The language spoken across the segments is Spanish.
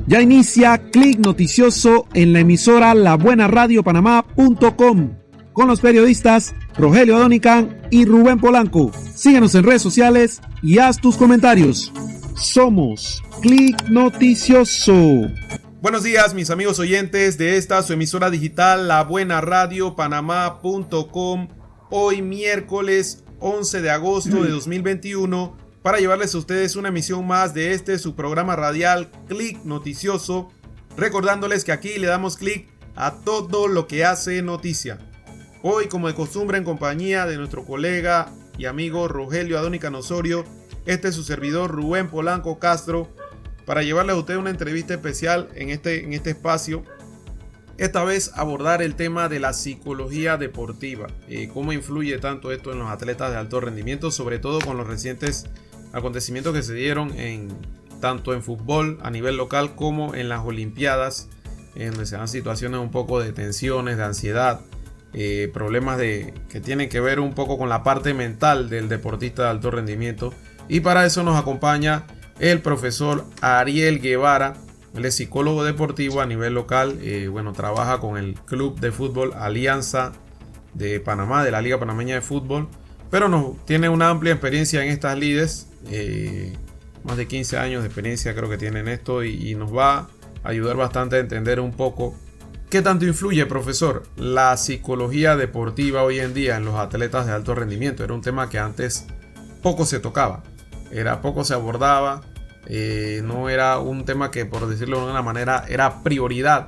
Ya inicia Clic Noticioso en la emisora labuenaradiopanamá.com con los periodistas Rogelio Adonican y Rubén Polanco. Síguenos en redes sociales y haz tus comentarios. Somos Clic Noticioso. Buenos días, mis amigos oyentes de esta su emisora digital labuenaradiopanamá.com. Hoy miércoles 11 de agosto de 2021 para llevarles a ustedes una emisión más de su programa radial Clic Noticioso, recordándoles que aquí le damos clic a todo lo que hace noticia. Hoy, como de costumbre, en compañía de nuestro colega y amigo Rogelio Adonican Osorio, este es su servidor Rubén Polanco Castro, para llevarles a ustedes una entrevista especial en este espacio. Esta vez abordar el tema de la psicología deportiva, cómo influye tanto esto en los atletas de alto rendimiento, sobre todo con los recientes acontecimientos que se dieron tanto en fútbol a nivel local como en las Olimpiadas, en donde se dan situaciones un poco de tensiones, de ansiedad, problemas que tienen que ver un poco con la parte mental del deportista de alto rendimiento. Y para eso nos acompaña el profesor Ariel Guevara. Él es psicólogo deportivo a nivel local, trabaja con el club de fútbol Alianza de Panamá, de la Liga Panameña de Fútbol, pero tiene una amplia experiencia en estas lides, más de 15 años de experiencia creo que tiene en esto, y nos va a ayudar bastante a entender un poco qué tanto influye, profesor, la psicología deportiva hoy en día en los atletas de alto rendimiento. Era un tema que antes poco se tocaba, poco se abordaba. No era un tema que, por decirlo de una manera, era prioridad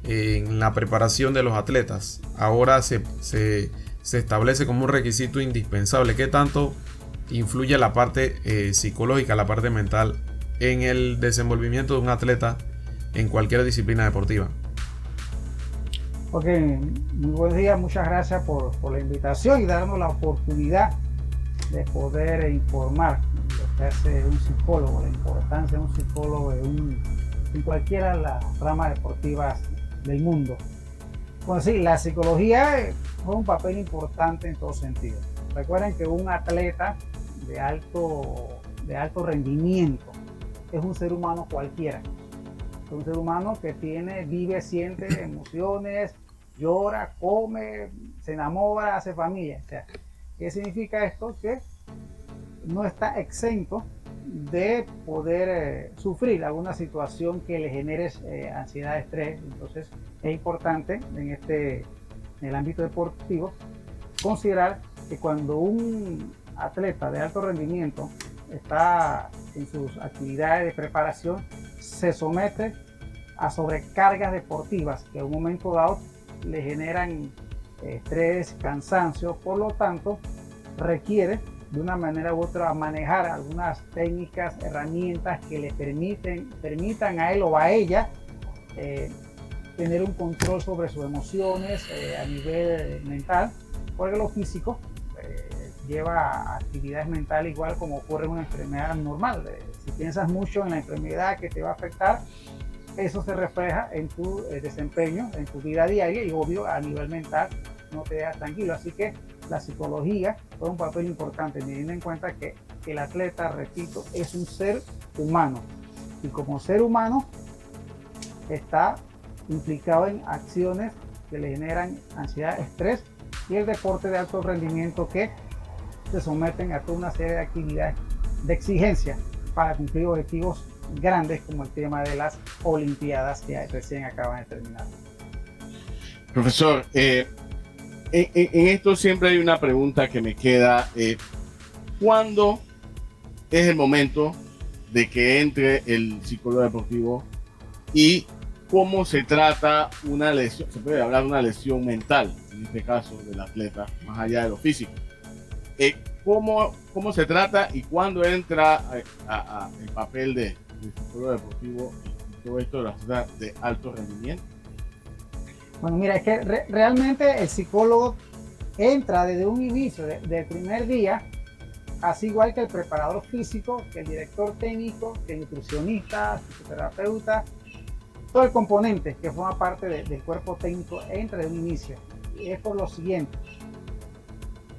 en la preparación de los atletas. Ahora se establece como un requisito indispensable. ¿Qué tanto influye la parte psicológica, la parte mental en el desenvolvimiento de un atleta en cualquier disciplina deportiva? Ok, muy buenos días, muchas gracias por la invitación y darnos la oportunidad de poder informar lo que hace un psicólogo, la importancia de un psicólogo en cualquiera de las ramas deportivas del mundo. Bueno, sí, la psicología juega un papel importante en todo sentido. Recuerden que un atleta de alto rendimiento es un ser humano cualquiera. Es un ser humano que vive, siente emociones, llora, come, se enamora, hace familia. O sea, ¿qué significa esto? Que no está exento de poder sufrir alguna situación que le genere ansiedad, estrés. Entonces es importante en el ámbito deportivo considerar que cuando un atleta de alto rendimiento está en sus actividades de preparación, se somete a sobrecargas deportivas que en un momento dado le generan estrés, cansancio. Por lo tanto, requiere de una manera u otra manejar algunas técnicas, herramientas que le permitan a él o a ella tener un control sobre sus emociones a nivel mental, porque lo físico lleva actividades mentales igual como ocurre en una enfermedad normal. Si piensas mucho en la enfermedad que te va a afectar, eso se refleja en tu desempeño, en tu vida diaria, y obvio a nivel mental no te deja tranquilo. Así que la psicología juega un papel importante, teniendo en cuenta que el atleta, repito, es un ser humano, y como ser humano está implicado en acciones que le generan ansiedad, estrés, y el deporte de alto rendimiento que se someten a toda una serie de actividades de exigencia para cumplir objetivos grandes como el tema de las Olimpiadas que recién acaban de terminar. Profesor, en esto siempre hay una pregunta que me queda. ¿Cuándo es el momento de que entre el psicólogo deportivo y cómo se trata una lesión? Se puede hablar de una lesión mental, en este caso del atleta, más allá de lo físico. ¿Cómo se trata y cuándo entra el papel del psicólogo deportivo en todo esto de las atletas de alto rendimiento? Bueno, mira, es que realmente el psicólogo entra desde un inicio, del primer día, así igual que el preparador físico, que el director técnico, que el nutricionista, fisioterapeuta, todo el componente que forma parte del cuerpo técnico entra desde un inicio. Y es por lo siguiente: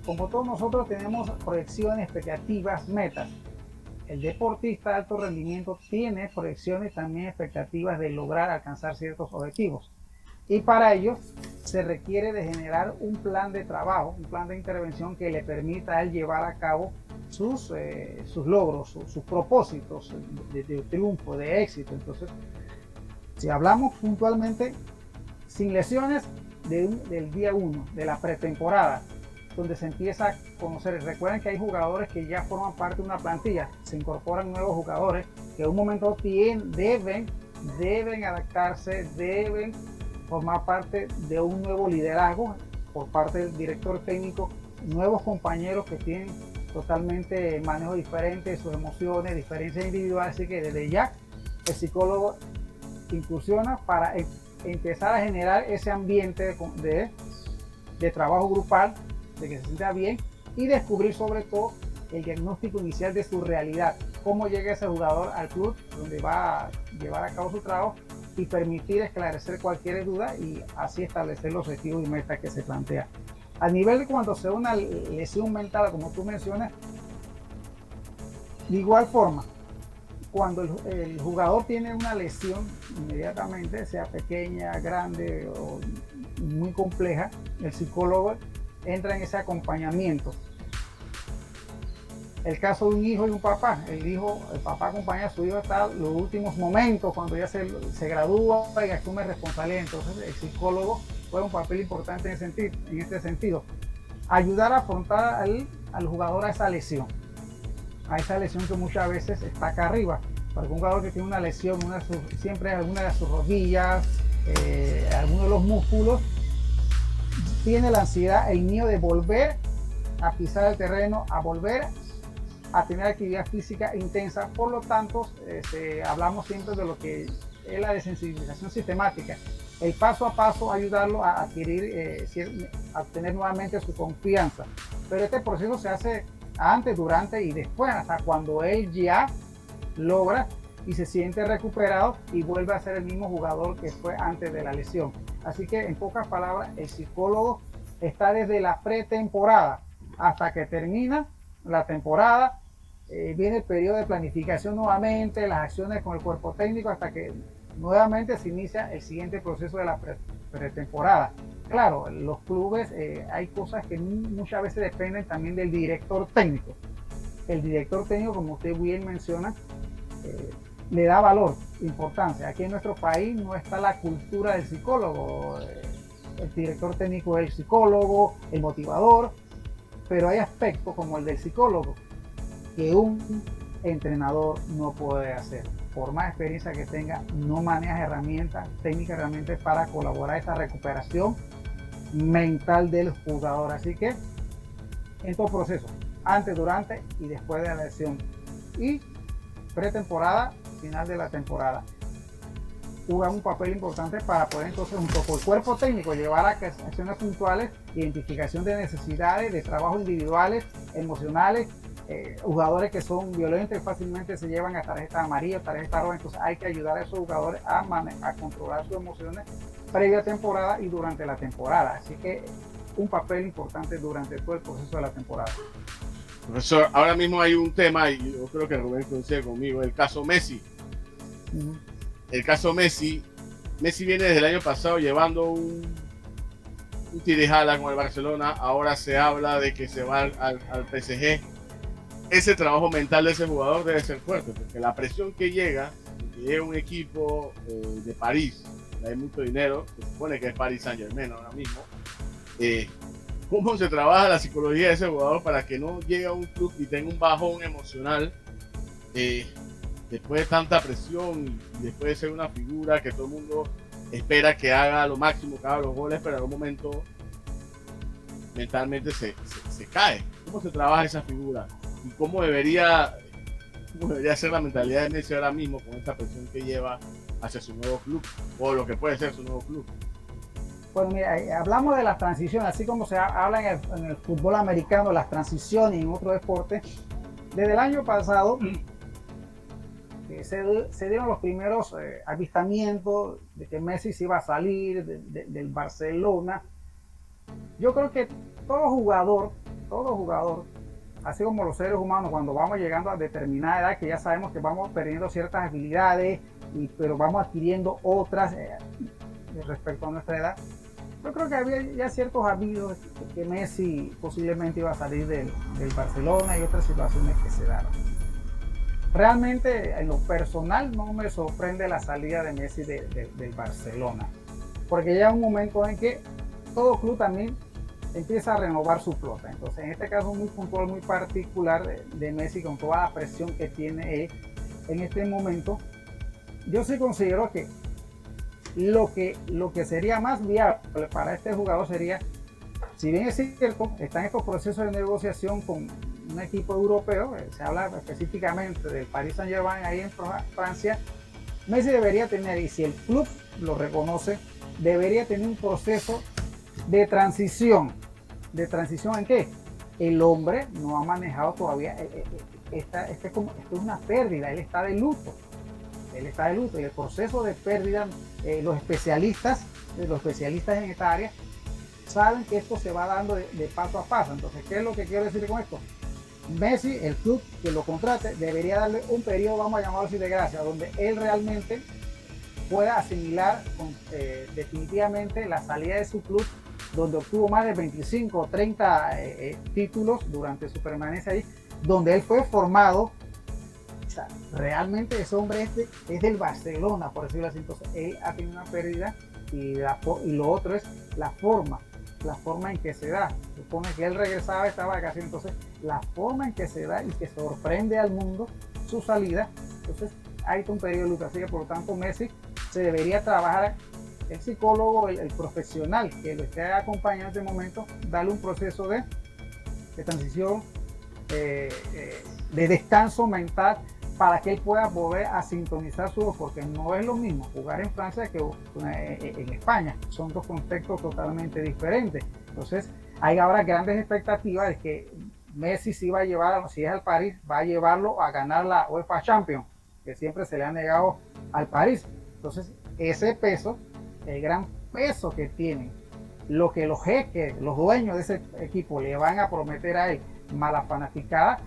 como todos nosotros tenemos proyecciones, expectativas, metas, el deportista de alto rendimiento tiene proyecciones y también expectativas de lograr alcanzar ciertos objetivos. Y para ello se requiere de generar un plan de trabajo, un plan de intervención que le permita a él llevar a cabo sus logros, sus propósitos de triunfo, de éxito. Entonces, si hablamos puntualmente, sin lesiones, del día 1, de la pretemporada, donde se empieza a conocer. Recuerden que hay jugadores que ya forman parte de una plantilla, se incorporan nuevos jugadores que en un momento deben adaptarse, deben formar parte de un nuevo liderazgo por parte del director técnico, nuevos compañeros que tienen totalmente manejo diferente de sus emociones, diferencias individuales, así que desde ya el psicólogo incursiona para empezar a generar ese ambiente de trabajo grupal, de que se sienta bien y descubrir sobre todo el diagnóstico inicial de su realidad, cómo llega ese jugador al club donde va a llevar a cabo su trabajo y permitir esclarecer cualquier duda y así establecer los objetivos y metas que se plantea. A nivel de cuando se da una lesión mental, como tú mencionas, de igual forma, cuando el jugador tiene una lesión, inmediatamente, sea pequeña, grande o muy compleja, el psicólogo entra en ese acompañamiento. El caso de un hijo y un papá, el papá acompaña a su hijo hasta los últimos momentos, cuando ya se gradúa y asume responsabilidad. Entonces el psicólogo juega un papel importante en este sentido. Ayudar a afrontar al jugador a esa lesión que muchas veces está acá arriba. Porque un jugador que tiene una lesión, siempre alguna de sus rodillas, alguno de los músculos, tiene la ansiedad, el miedo de volver a pisar el terreno, a volver a tener actividad física intensa. Por lo tanto, hablamos siempre de lo que es la desensibilización sistemática, el paso a paso, ayudarlo a adquirir, a obtener nuevamente su confianza. Pero este proceso se hace antes, durante y después, hasta cuando él ya logra y se siente recuperado y vuelve a ser el mismo jugador que fue antes de la lesión. Así que, en pocas palabras, el psicólogo está desde la pretemporada hasta que termina la temporada. Viene el periodo de planificación nuevamente, las acciones con el cuerpo técnico, hasta que nuevamente se inicia el siguiente proceso de la pretemporada. Claro, los clubes, hay cosas que muchas veces dependen también del director técnico. El director técnico, como usted bien menciona, le da valor, importancia. Aquí en nuestro país no está la cultura del psicólogo. El director técnico es el psicólogo, el motivador, pero hay aspectos como el del psicólogo que un entrenador no puede hacer. Por más experiencia que tenga, no maneja técnicas herramientas para colaborar a esa recuperación mental del jugador. Así que en todo proceso, antes, durante y después de la lesión, y pretemporada, final de la temporada, juega un papel importante para poder entonces, junto con el cuerpo técnico, llevar a acciones puntuales, identificación de necesidades, de trabajos individuales, emocionales, jugadores que son violentos y fácilmente se llevan a tarjeta amarilla, tarjeta roja. Entonces hay que ayudar a esos jugadores a controlar sus emociones previa temporada y durante la temporada. Así que un papel importante durante todo el proceso de la temporada. Profesor, ahora mismo hay un tema, y yo creo que Rubén coincide conmigo, el caso Messi. El caso Messi viene desde el año pasado llevando un tirijala con el Barcelona. Ahora se habla de que se va al PSG. Ese trabajo mental de ese jugador debe ser fuerte, porque la presión que llega un equipo de París, hay mucho dinero, se supone que es Paris Saint-Germain ahora mismo. ¿Cómo se trabaja la psicología de ese jugador para que no llegue a un club y tenga un bajón emocional después de tanta presión y después de ser una figura que todo el mundo espera que haga lo máximo, que haga los goles, pero en algún momento mentalmente se cae? ¿Cómo se trabaja esa figura? ¿Y cómo debería ser la mentalidad de Messi ahora mismo con esta presión que lleva hacia su nuevo club, o lo que puede ser su nuevo club? Bueno, mira, hablamos de las transiciones, así como se habla en el fútbol americano, las transiciones y en otros deportes. Desde el año pasado se dieron los primeros avistamientos de que Messi se iba a salir del Barcelona. Yo creo que todo jugador así como los seres humanos, cuando vamos llegando a determinada edad, que ya sabemos que vamos perdiendo ciertas habilidades, pero vamos adquiriendo otras respecto a nuestra edad. Yo creo que había ya ciertos avisos que Messi posiblemente iba a salir del Barcelona y otras situaciones que se daron. Realmente, en lo personal, no me sorprende la salida de Messi del Barcelona, porque llega un momento en que todo club también empieza a renovar su flota. Entonces, en este caso muy puntual, muy particular de Messi, con toda la presión que tiene él en este momento, yo sí considero que lo que sería más viable para este jugador sería, si bien es cierto, están estos procesos de negociación con un equipo europeo, se habla específicamente del Paris Saint-Germain ahí en Francia, Messi debería tener, y si el club lo reconoce, debería tener un proceso de transición. ¿De transición en qué? El hombre no ha manejado todavía, esto es una pérdida, él está de luto. Y el proceso de pérdida, los especialistas en esta área saben que esto se va dando de paso a paso. Entonces, ¿qué es lo que quiero decir con esto? Messi, el club que lo contrate, debería darle un periodo, vamos a llamarlo así, de gracia, donde él realmente pueda asimilar definitivamente la salida de su club, donde obtuvo más de 25 o 30 títulos durante su permanencia ahí, donde él fue formado. O sea, realmente ese hombre es del Barcelona, por decirlo así. Entonces él ha tenido una pérdida y lo otro es la forma en que se da. Supone que él regresaba de esta vacación, entonces la forma en que se da y que sorprende al mundo su salida, entonces hay un periodo de luto. Así que por lo tanto Messi se debería trabajar, el psicólogo, el profesional que lo esté acompañando en este momento, darle un proceso de transición, de descanso mental, para que él pueda volver a sintonizar su voz, porque no es lo mismo jugar en Francia que en España, son dos contextos totalmente diferentes. Entonces hay ahora grandes expectativas de que Messi sí va a llevar, si es al París, va a llevarlo a ganar la UEFA Champions, que siempre se le ha negado al París. Entonces ese peso, el gran peso que tienen, lo que los jeques, los dueños de ese equipo le van a prometer a él, mala fanaticada,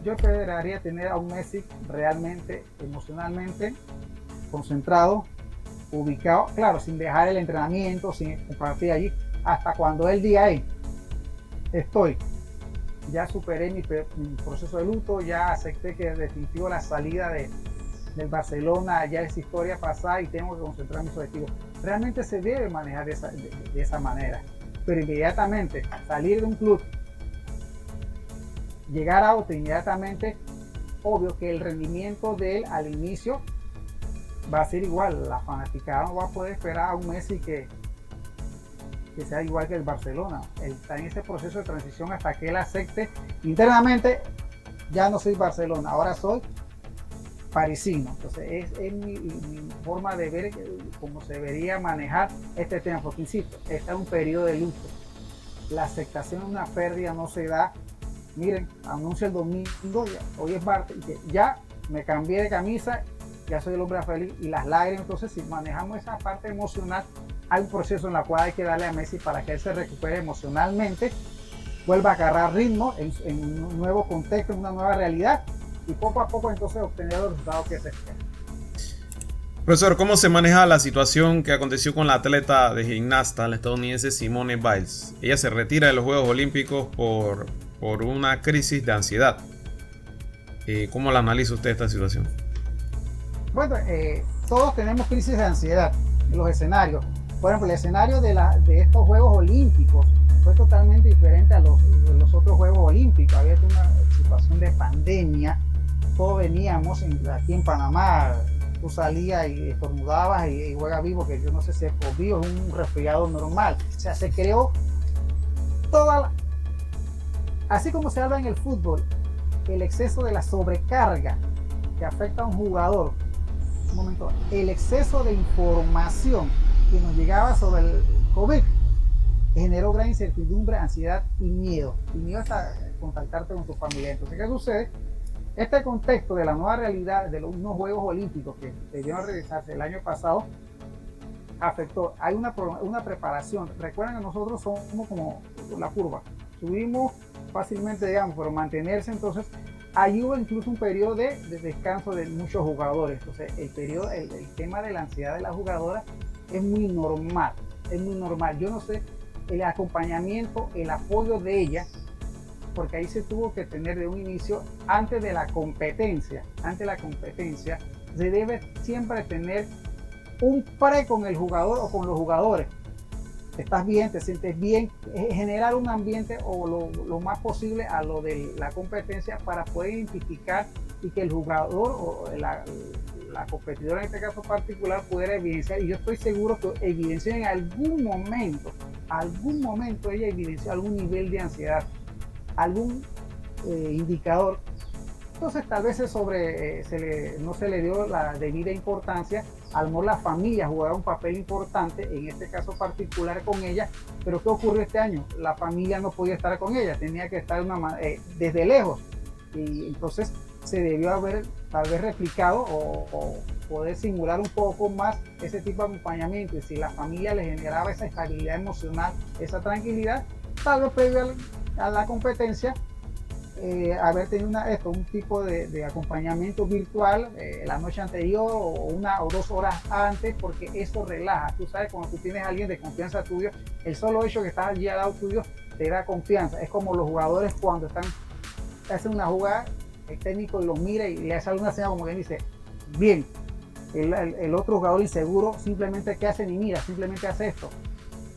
yo esperaría tener a un Messi realmente emocionalmente concentrado, ubicado, claro, sin dejar el entrenamiento, sin compartir allí, hasta cuando él diga, hey, ya superé mi proceso de luto, ya acepté que definitivo la salida del Barcelona ya es historia pasada y tengo que concentrar mis objetivos. Realmente se debe manejar de esa manera, pero inmediatamente salir de un club, llegar a otro inmediatamente, obvio que el rendimiento de él al inicio va a ser igual. La fanaticada no va a poder esperar a un Messi que sea igual que el Barcelona. Él está en ese proceso de transición hasta que él acepte internamente, ya no soy Barcelona, ahora soy parisino. Entonces es mi forma de ver cómo se debería manejar este tema, porque insisto, este es un periodo de luto. La aceptación de una pérdida no se da. Miren, anuncio el domingo, hoy es martes, ya me cambié de camisa, ya soy el hombre feliz, y las lágrimas. Entonces, si manejamos esa parte emocional, hay un proceso en el cual hay que darle a Messi para que él se recupere emocionalmente, vuelva a agarrar ritmo en un nuevo contexto, en una nueva realidad, y poco a poco entonces obtener los resultados que se esperan. Profesor, ¿cómo se maneja la situación que aconteció con la atleta de gimnasta, la estadounidense Simone Biles? Ella se retira de los Juegos Olímpicos por una crisis de ansiedad. ¿Cómo la analiza usted esta situación? Bueno, todos tenemos crisis de ansiedad en los escenarios. Por ejemplo, el escenario de estos Juegos Olímpicos fue totalmente diferente a los otros Juegos Olímpicos. Había una situación de pandemia. Todos veníamos aquí en Panamá, tú salías y estornudabas y juega vivo, que yo no sé si es COVID o es un resfriado normal. O sea, se creó así como se habla en el fútbol, el exceso de la sobrecarga que afecta a un jugador. Un momento, el exceso de información que nos llegaba sobre el COVID generó gran incertidumbre, ansiedad y miedo. Y miedo hasta contactarte con tu familia. Entonces, ¿qué sucede? Este contexto de la nueva realidad de unos Juegos Olímpicos que debieron realizarse el año pasado afectó. Hay una preparación. Recuerden que nosotros somos como la curva. Subimos fácilmente, digamos, pero mantenerse, entonces ahí hubo incluso un periodo de descanso de muchos jugadores. Entonces el tema de la ansiedad de la jugadora es muy normal, es muy normal. Yo no sé, el acompañamiento, el apoyo de ella, porque ahí se tuvo que tener de un inicio, antes de la competencia, se debe siempre tener un pre con el jugador o con los jugadores. Estás bien, te sientes bien, generar un ambiente o lo más posible a lo de la competencia para poder identificar y que el jugador o la competidora en este caso particular pudiera evidenciar, y yo estoy seguro que evidenció en algún momento ella evidenció algún nivel de ansiedad, algún indicador. Entonces tal vez no se le dio la debida importancia. A lo mejor la familia jugaba un papel importante en este caso particular con ella, pero ¿qué ocurrió este año? La familia no podía estar con ella, tenía que estar desde lejos, y entonces se debió haber tal vez replicado o poder simular un poco más ese tipo de acompañamiento, y si la familia le generaba esa estabilidad emocional, esa tranquilidad, tal vez previo a la competencia, haber tenido un tipo de acompañamiento virtual la noche anterior o 1 o 2 horas antes, porque eso relaja. Tú sabes, cuando tú tienes a alguien de confianza tuyo, el solo hecho que estás allí al lado tuyo te da confianza. Es como los jugadores cuando hacen una jugada, el técnico lo mira y le hace alguna señal como que dice, bien. El otro jugador inseguro simplemente ¿qué hace? Ni mira, simplemente hace esto,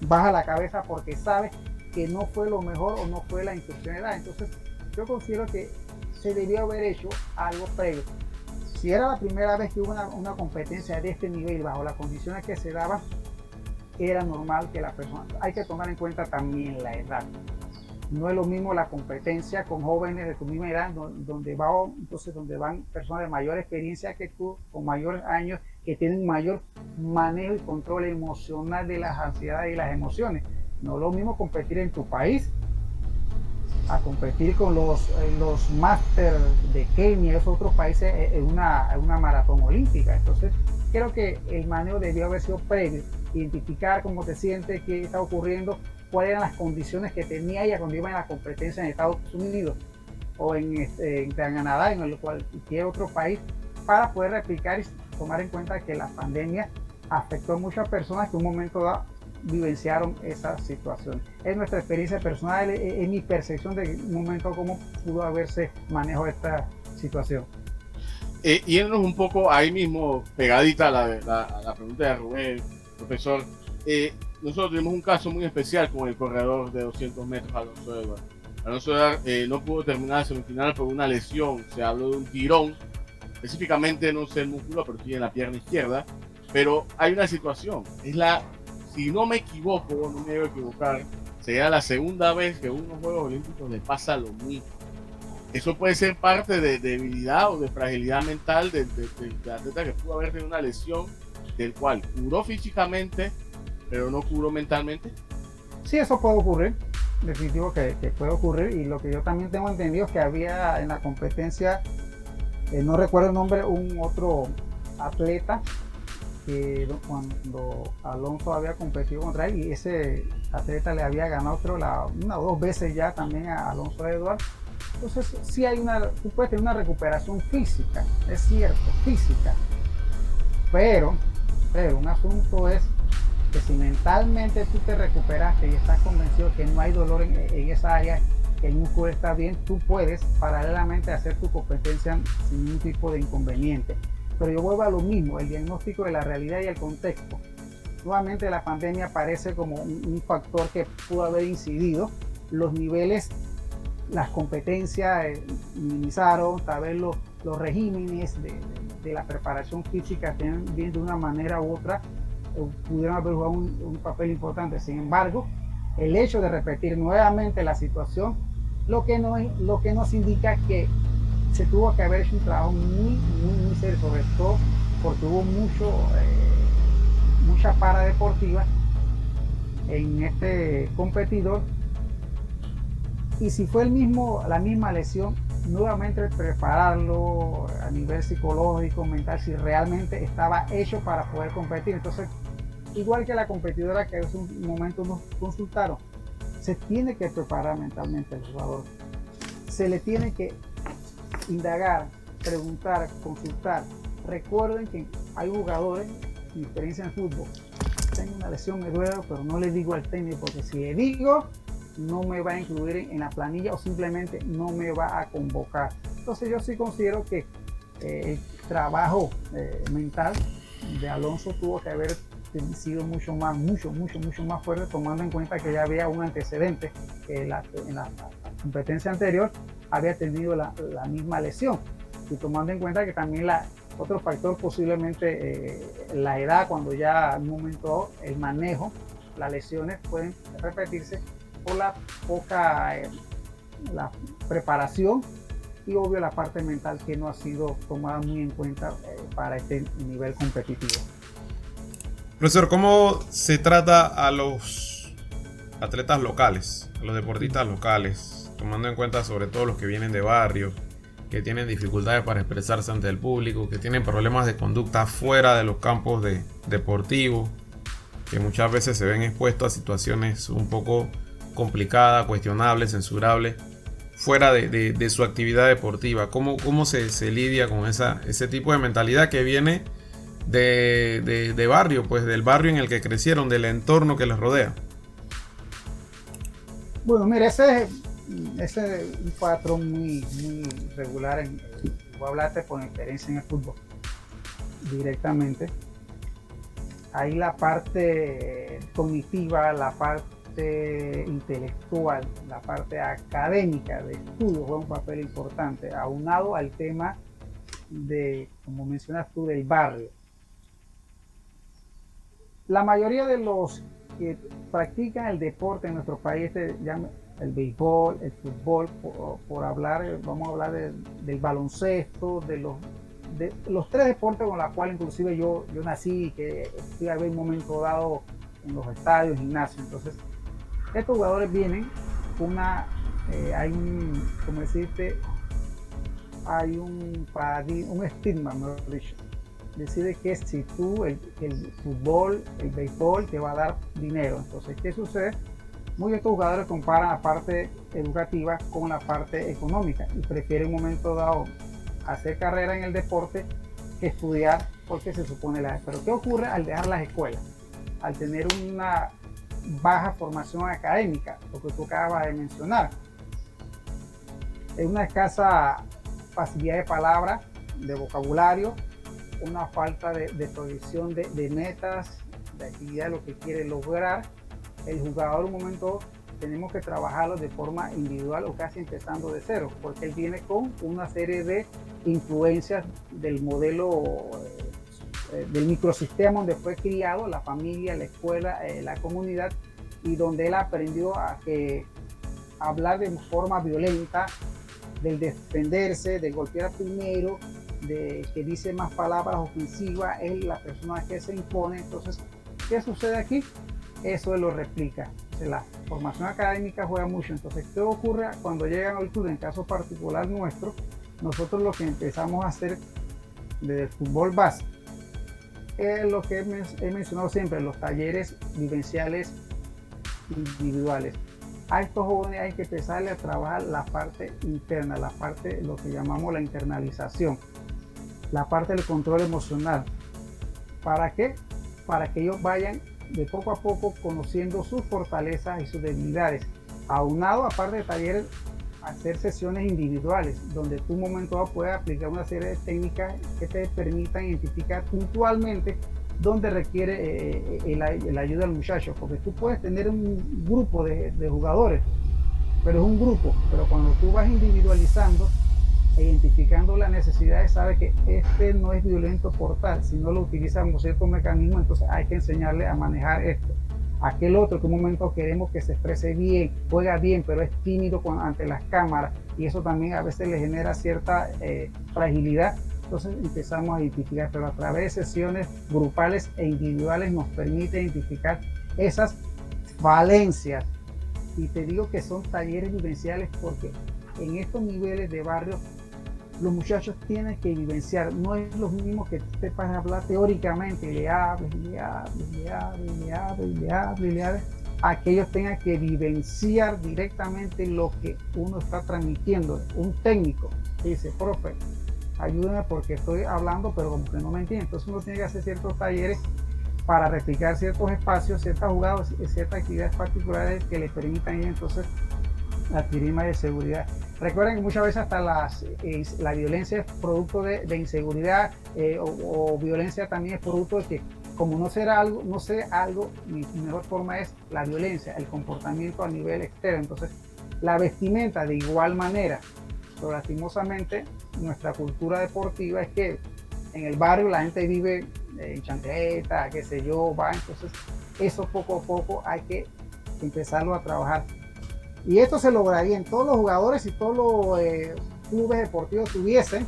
baja la cabeza porque sabe que no fue lo mejor o no fue la instrucción de edad. Entonces yo considero que se debió haber hecho algo previo. Si era la primera vez que hubo una competencia de este nivel, bajo las condiciones que se daban, era normal que la persona, hay que tomar en cuenta también la edad. No es lo mismo la competencia con jóvenes de tu misma edad, donde van personas de mayor experiencia que tú, con mayores años, que tienen mayor manejo y control emocional de las ansiedades y las emociones. No es lo mismo competir en tu país a competir con los máster de Kenia y esos otros países en una maratón olímpica. Entonces creo que el manejo debió haber sido previo, identificar cómo te sientes, qué está ocurriendo, cuáles eran las condiciones que tenía ella cuando iba en la competencia en Estados Unidos o en Canadá, en cualquier otro país, para poder replicar y tomar en cuenta que la pandemia afectó a muchas personas que en un momento dado vivenciaron esa situación. Es nuestra experiencia personal, es mi percepción de un momento cómo pudo haberse manejado esta situación. Yéndonos un poco ahí mismo, pegadita a la pregunta de Rubén, profesor, nosotros tuvimos un caso muy especial con el corredor de 200 metros, Alonso Edwards. Alonso Edwards no pudo terminar la semifinal por una lesión, se habló de un tirón, específicamente no sé el músculo, pero sí en la pierna izquierda, pero hay una situación, si no me equivoco, no me debo equivocar, sería la segunda vez que a unos Juegos Olímpicos le pasa lo mismo. Eso puede ser parte de debilidad o de fragilidad mental del atleta que pudo haber tenido una lesión, del cual curó físicamente, pero no curó mentalmente. Sí, eso puede ocurrir, definitivo que puede ocurrir, y lo que yo también tengo entendido es que había en la competencia, no recuerdo el nombre, un otro atleta que cuando Alonso había competido contra él, y ese atleta le había ganado creo 1 o 2 veces ya también a Alonso Edwards. Entonces sí tú puedes tener una recuperación física, es cierto, física, pero un asunto es que si mentalmente tú te recuperaste y estás convencido que no hay dolor en esa área, que el músculo está bien, tú puedes paralelamente hacer tu competencia sin ningún tipo de inconveniente. Pero yo vuelvo a lo mismo, el diagnóstico de la realidad y el contexto. Nuevamente la pandemia parece como un factor que pudo haber incidido. Los niveles, las competencias minimizaron, tal vez los regímenes de la preparación física bien de una manera u otra pudieron haber jugado un papel importante. Sin embargo, el hecho de repetir nuevamente la situación, lo que nos indica que se tuvo que haber hecho un trabajo muy serio, sobre todo porque hubo mucha para deportiva en este competidor, y si fue la misma lesión, nuevamente prepararlo a nivel psicológico, mental, si realmente estaba hecho para poder competir. Entonces, igual que la competidora que hace un momento nos consultaron, se tiene que preparar mentalmente el jugador. se le tiene que indagar, preguntar, consultar. Recuerden que hay jugadores, mi experiencia en fútbol, tengo una lesión, me duele, pero no le digo al técnico, porque si le digo, no me va a incluir en la planilla o simplemente no me va a convocar. Entonces yo sí considero que el trabajo mental de Alonso tuvo que haber sido mucho más fuerte, tomando en cuenta que ya había un antecedente que en la competencia anterior había tenido la misma lesión, y tomando en cuenta que también otro factor posiblemente la edad, cuando ya en un momento el manejo, las lesiones pueden repetirse por la poca la preparación, y obvio la parte mental que no ha sido tomada muy en cuenta para este nivel competitivo. Profesor, ¿cómo se trata a los atletas locales, a los deportistas locales, tomando en cuenta sobre todo los que vienen de barrios, que tienen dificultades para expresarse ante el público, que tienen problemas de conducta fuera de los campos deportivos, que muchas veces se ven expuestos a situaciones un poco complicadas, cuestionables, censurables, fuera de su actividad deportiva? ¿Cómo se lidia con ese tipo de mentalidad que viene de barrio, pues del barrio en el que crecieron, del entorno que les rodea? Bueno, mira, ese es un patrón muy regular. Voy a hablarte por experiencia en el fútbol directamente. Ahí la parte cognitiva, la parte intelectual, la parte académica de estudio juega un papel importante, aunado al tema de, como mencionas tú, del barrio. La mayoría de los que practican el deporte en nuestro país, el béisbol, el fútbol, por hablar, vamos a hablar del baloncesto, de los tres deportes con los cuales inclusive yo nací y que fui a ver un momento dado en los estadios, gimnasios. Entonces, estos jugadores vienen hay un estigma, mejor dicho. Decide que si tú el fútbol, el béisbol te va a dar dinero. Entonces, ¿qué sucede? Muchos de estos jugadores comparan la parte educativa con la parte económica y prefieren en un momento dado hacer carrera en el deporte que estudiar, porque se supone pero ¿qué ocurre al dejar las escuelas? Al tener una baja formación académica, lo que tú acabas de mencionar, es una escasa facilidad de palabra, de vocabulario, una falta de proyección de metas, de actividad, de lo que quiere lograr. El jugador, un momento, tenemos que trabajarlo de forma individual o casi empezando de cero, porque él viene con una serie de influencias del modelo, del microsistema donde fue criado, la familia, la escuela, la comunidad, y donde él aprendió a hablar de forma violenta, del defenderse, de golpear primero, de que dice más palabras ofensivas, es la persona que se impone. Entonces, ¿qué sucede aquí? Eso él lo replica. Entonces, la formación académica juega mucho. Entonces, ¿qué ocurre cuando llegan al club? En caso particular nuestro, nosotros lo que empezamos a hacer desde el fútbol base es lo que he mencionado siempre, los talleres vivenciales individuales. A estos jóvenes hay que empezarle a trabajar la parte interna, la parte, lo que llamamos la internalización, la parte del control emocional. ¿Para qué? Para que ellos vayan de poco a poco conociendo sus fortalezas y sus debilidades. Aunado, aparte de talleres, hacer sesiones individuales, donde tú un momento dado puedes aplicar una serie de técnicas que te permitan identificar puntualmente dónde requiere la ayuda del muchacho, porque tú puedes tener un grupo de jugadores, pero es un grupo, pero cuando tú vas individualizando e identificando las necesidades, sabes que este no es violento por tal, si no lo utiliza como cierto mecanismo, entonces hay que enseñarle a manejar esto. Aquel otro que un momento queremos que se exprese bien, juega bien, pero es tímido ante las cámaras, y eso también a veces le genera cierta fragilidad. Entonces empezamos a identificar, pero a través de sesiones grupales e individuales nos permite identificar esas falencias. Y te digo que son talleres vivenciales porque en estos niveles de barrio los muchachos tienen que vivenciar. No es lo mismo que te vas a hablar teóricamente, le hables, a que ellos tengan que vivenciar directamente lo que uno está transmitiendo. Un técnico dice, profe, ayúdame porque estoy hablando, pero como que no me entiende. Entonces uno tiene que hacer ciertos talleres para replicar ciertos espacios, ciertas jugadas, ciertas actividades particulares que les permitan entonces adquirir más de seguridad. Recuerden que muchas veces hasta la violencia es producto de inseguridad o violencia también es producto de que como no sé algo, mi mejor forma es la violencia, el comportamiento a nivel externo. Entonces, la vestimenta de igual manera, pero lastimosamente nuestra cultura deportiva es que en el barrio la gente vive en chancleta, qué sé yo, va, entonces eso poco a poco hay que empezarlo a trabajar. Y esto se lograría en todos los jugadores y todos los clubes deportivos tuviesen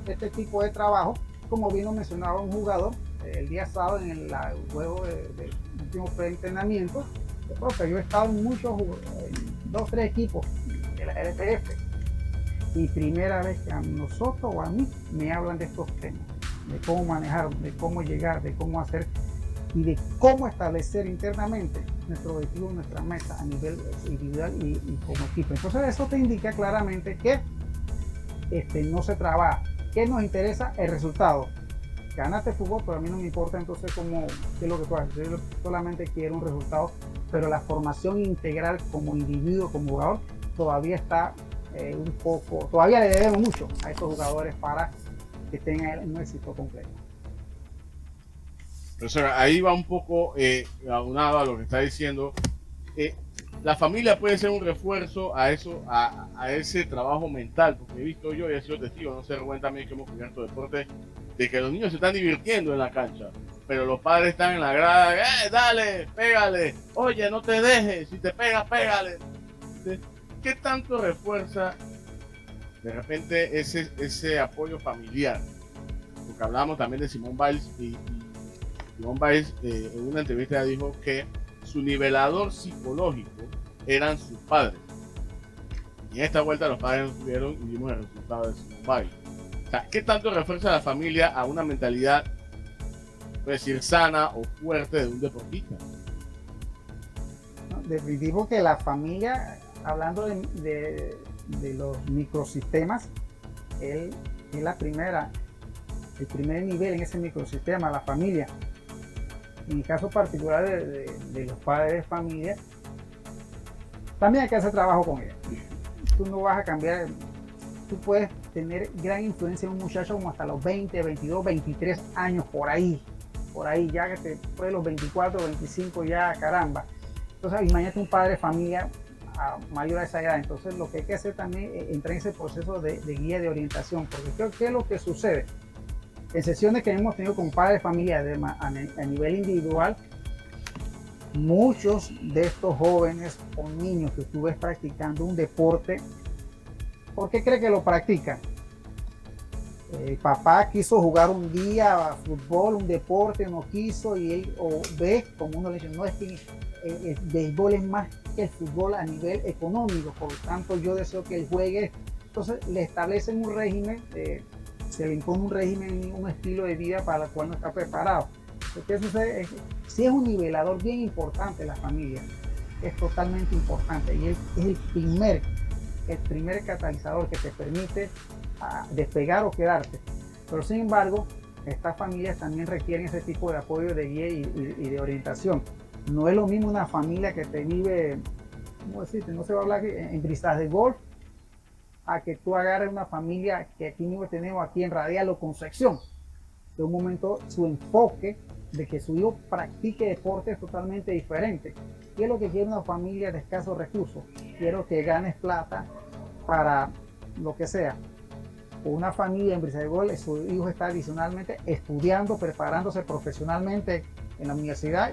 este tipo de trabajo, como bien lo mencionaba un jugador el día sábado en el juego de último pre-entrenamiento. Profe, yo he estado en muchos, 2-3 equipos de la LPF y primera vez que a nosotros o a mí me hablan de estos temas, de cómo manejar, de cómo llegar, de cómo hacer y de cómo establecer internamente nuestro objetivo, nuestra meta a nivel individual y como equipo. Entonces eso te indica claramente que no se trabaja. ¿Qué nos interesa? El resultado. Ganaste fútbol, pero a mí no me importa entonces qué es lo que tú haces. Yo solamente quiero un resultado, pero la formación integral como individuo, como jugador, todavía está todavía le debemos mucho a estos jugadores para que tengan un éxito completo. Profesora, ahí va un poco aunado a lo que está diciendo. La familia puede ser un refuerzo a eso, a ese trabajo mental, porque he visto yo y he sido testigo, no sé, Rubén también que hemos cubierto deporte, de que los niños se están divirtiendo en la cancha, pero los padres están en la grada, dale, pégale, oye, no te dejes, si te pegas, pégale. ¿Qué tanto refuerza de repente ese apoyo familiar? Porque hablamos también de Simone Biles y Simone Biles en una entrevista dijo que su nivelador psicológico eran sus padres. Y en esta vuelta los padres no tuvieron y vimos el resultado de Simone Biles. O sea, ¿qué tanto refuerza la familia a una mentalidad, puede decir, sana o fuerte de un deportista? No, definitivo que la familia, hablando de los microsistemas, él es el primer nivel en ese microsistema, la familia. En el caso particular de los padres de familia, también hay que hacer trabajo con ellos. Tú no vas a cambiar, tú puedes tener gran influencia en un muchacho como hasta los 20, 22, 23 años, por ahí ya que después de los 24, 25 ya, caramba. Entonces imagínate un padre de familia mayor a esa edad. Entonces lo que hay que hacer también es entrar en ese proceso de guía, de orientación, porque ¿qué es lo que sucede? En sesiones que hemos tenido con padres de familia a nivel individual, muchos de estos jóvenes o niños que tú ves practicando un deporte, ¿por qué cree que lo practican? El papá quiso jugar un día fútbol, un deporte, no quiso, y él ve, como uno le dice, no, es que el béisbol es más que el fútbol a nivel económico, por lo tanto yo deseo que él juegue. Entonces le establecen un régimen, se le impone un régimen, un estilo de vida para el cual no está preparado. ¿Qué sucede? Sí es un nivelador bien importante la familia, es totalmente importante y es el primer catalizador que te permite despegar o quedarte. Pero sin embargo, estas familias también requieren ese tipo de apoyo, de guía y de orientación. No es lo mismo una familia que te vive, ¿cómo decirte? No se va a hablar en brisas de golf, a que tú agarres una familia que aquí mismo tenemos aquí en Radial o Concepción. De un momento su enfoque de que su hijo practique deporte es totalmente diferente. ¿Qué es lo que quiere una familia de escasos recursos? Quiero que ganes plata para lo que sea. O una familia en Brisa de Gol, su hijo está adicionalmente estudiando, preparándose profesionalmente en la universidad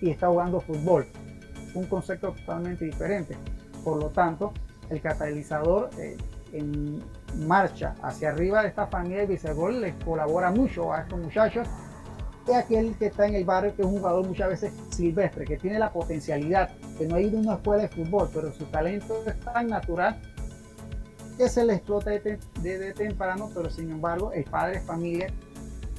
y está jugando fútbol. Un concepto totalmente diferente. Por lo tanto, el catalizador en marcha hacia arriba de esta familia de Brisa de Gol les colabora mucho a estos muchachos. Es aquel que está en el barrio, que es un jugador muchas veces silvestre, que tiene la potencialidad, que no ha ido a una escuela de fútbol, pero su talento es tan natural que se le explota desde temprano, pero sin embargo el padre de familia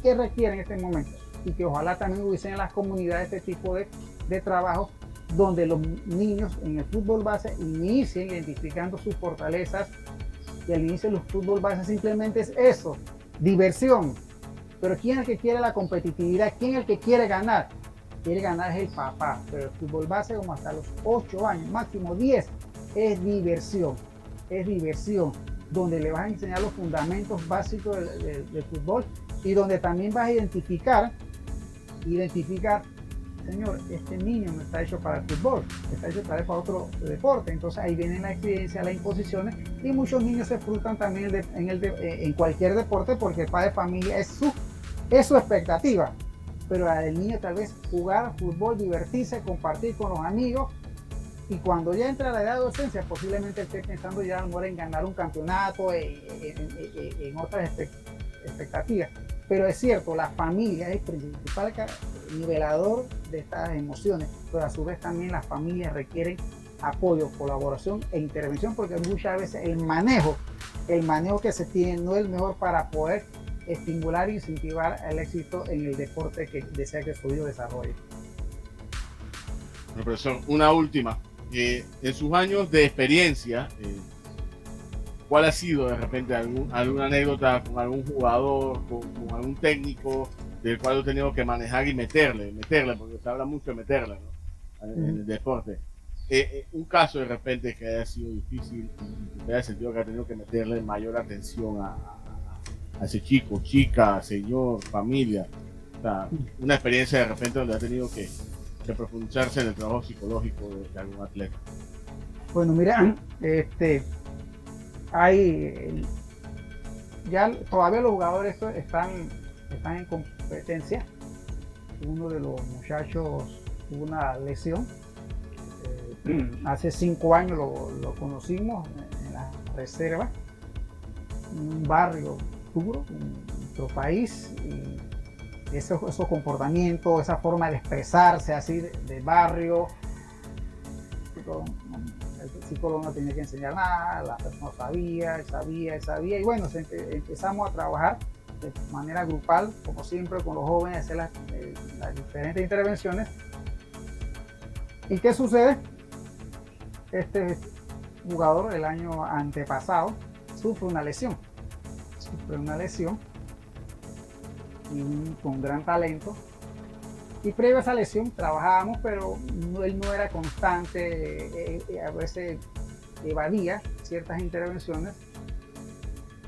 que requiere en este momento y que ojalá también hubiesen en las comunidades este tipo de trabajo donde los niños en el fútbol base inician identificando sus fortalezas, y al inicio del fútbol base simplemente es eso, diversión. Pero ¿quién es el que quiere la competitividad? ¿Quién es el que quiere ganar? Quiere ganar es el papá, pero el fútbol base como hasta los 8 años, máximo 10, es diversión, donde le vas a enseñar los fundamentos básicos del fútbol y donde también vas a identificar, señor, este niño no está hecho para el fútbol, está hecho para otro deporte. Entonces ahí viene la experiencia, las imposiciones, y muchos niños se frustran también en cualquier deporte porque el padre de familia es su expectativa. Pero la del niño tal vez jugar fútbol, divertirse, compartir con los amigos, y cuando ya entra a la edad de adolescencia posiblemente esté pensando ya no en ganar un campeonato, en otras expectativas. Pero es cierto, la familia es el principal nivelador de estas emociones, pero a su vez también las familias requieren apoyo, colaboración e intervención, porque muchas veces el manejo que se tiene no es el mejor para poder estimular e incentivar el éxito en el deporte que desea que su hijo desarrolle. Bueno, profesor, una última. En sus años de experiencia, ¿cuál ha sido de repente alguna anécdota con algún jugador, con algún técnico del cual he tenido que manejar y meterle, porque se habla mucho de meterle, ¿no? En el deporte? Un caso de repente que haya sido difícil y que haya sentido que ha tenido que meterle mayor atención a ese chico, chica, señor, familia. O sea, una experiencia de repente donde ha tenido que profundizarse en el trabajo psicológico de algún atleta. Bueno, mira, ya todavía los jugadores están en competencia. Uno de los muchachos tuvo una lesión. Hace 5 años lo conocimos en la reserva, en un barrio duro en nuestro país, y esos comportamientos, esa forma de expresarse así de barrio, el psicólogo no tenía que enseñar nada, la persona sabía, y bueno, empezamos a trabajar de manera grupal, como siempre, con los jóvenes, hacer las diferentes intervenciones. ¿Y qué sucede? Este jugador el año antepasado sufre una lesión y con gran talento, y previo a esa lesión trabajábamos, pero él no era constante, a veces evadía ciertas intervenciones,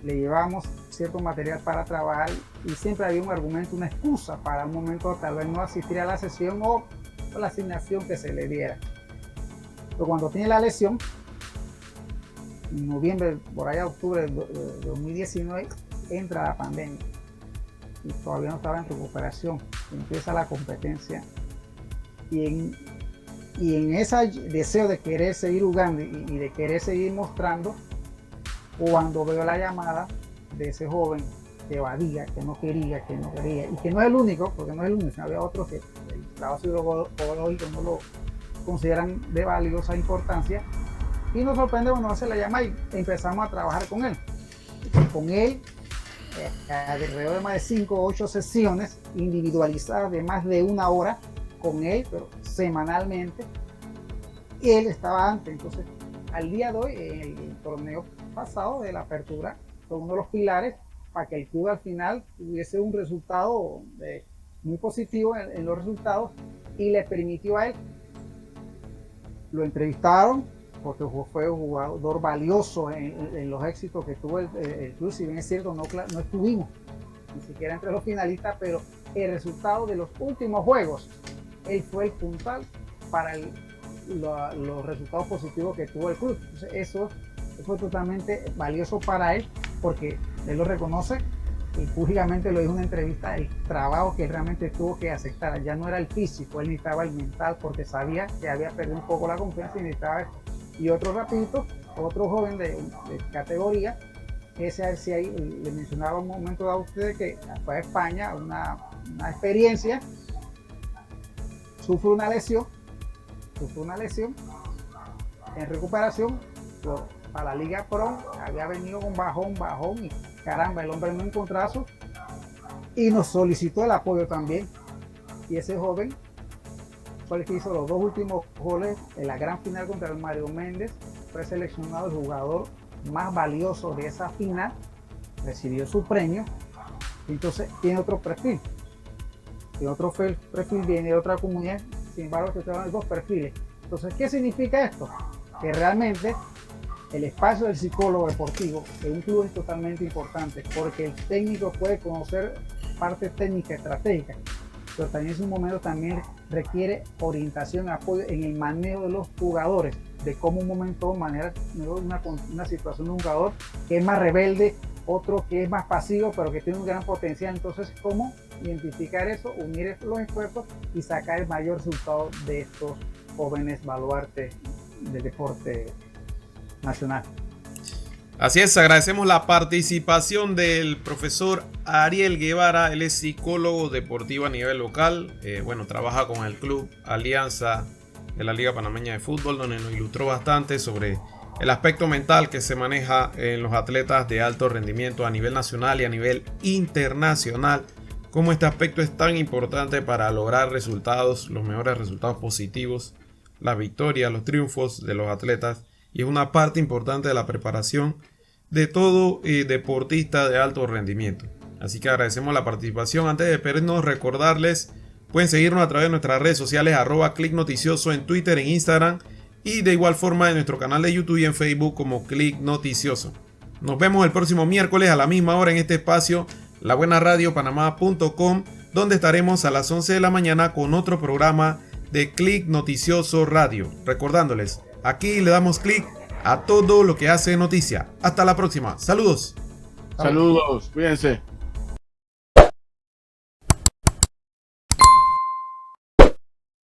le llevábamos cierto material para trabajar y siempre había un argumento, una excusa para un momento tal vez no asistir a la sesión o la asignación que se le diera. Pero cuando tiene la lesión, en noviembre, por allá octubre de 2019, entra la pandemia y todavía no estaba en recuperación. Empieza la competencia y en ese deseo de querer seguir jugando y de querer seguir mostrando, cuando veo la llamada de ese joven que evadía, que no quería, y que no es el único, porque no es el único, sino había otros que el trabajo psicológico no lo consideran de valiosa importancia, y nos sorprende cuando hace la llamada y empezamos a trabajar con él. Alrededor de más de 5 o 8 sesiones individualizadas de más de 1 hora con él, pero semanalmente. Y él estaba antes, entonces al día de hoy, en el torneo pasado de la apertura, fue uno de los pilares para que el club al final tuviese un resultado muy positivo en los resultados, y le permitió a él, lo entrevistaron porque fue un jugador valioso en los éxitos que tuvo el club. Si bien es cierto, no estuvimos ni siquiera entre los finalistas, pero el resultado de los últimos juegos, él fue el puntal para los resultados positivos que tuvo el club. Entonces eso fue totalmente valioso para él, porque él lo reconoce y públicamente lo dijo en una entrevista, el trabajo que realmente tuvo que aceptar. Ya no era el físico, él necesitaba el mental, porque sabía que había perdido un poco la confianza y necesitaba. Y otro rapidito, otro joven de categoría, ese sí, ahí le mencionaba un momento dado a ustedes que fue a España, una experiencia, sufre una lesión en recuperación para la Liga Pro, había venido con bajón, y caramba, el hombre no encontraba y nos solicitó el apoyo también, y ese joven fue el que hizo los 2 últimos goles en la gran final contra el Mario Méndez. Fue seleccionado el jugador más valioso de esa final, recibió su premio. Entonces tiene otro perfil, viene de otra comunidad. Sin embargo, se dan 2 perfiles. Entonces, ¿qué significa esto? Que realmente el espacio del psicólogo deportivo en un club es totalmente importante, porque el técnico puede conocer parte técnica, estratégica, pero también es un momento, también requiere orientación, apoyo en el manejo de los jugadores, de cómo un momento manejar una situación de un jugador que es más rebelde, otro que es más pasivo, pero que tiene un gran potencial. Entonces, cómo identificar eso, unir los esfuerzos y sacar el mayor resultado de estos jóvenes baluartes del deporte nacional. Así es, agradecemos la participación del profesor Ariel Guevara. Él es psicólogo deportivo a nivel local. Trabaja con el club Alianza de la Liga Panameña de Fútbol, donde nos ilustró bastante sobre el aspecto mental que se maneja en los atletas de alto rendimiento a nivel nacional y a nivel internacional. Cómo este aspecto es tan importante para lograr resultados, los mejores resultados positivos, las victorias, los triunfos de los atletas. Y es una parte importante de la preparación de todo deportista de alto rendimiento. Así que agradecemos la participación. Antes de despedirnos, recordarles, pueden seguirnos a través de nuestras redes sociales, @ClickNoticioso en Twitter, en Instagram, y de igual forma en nuestro canal de YouTube y en Facebook como Click Noticioso. Nos vemos el próximo miércoles a la misma hora en este espacio, labuenaradiopanamá.com, donde estaremos a las 11 de la mañana con otro programa de Click Noticioso Radio. Recordándoles, aquí le damos clic a todo lo que hace noticia. Hasta la próxima. Saludos. Saludos. Cuídense.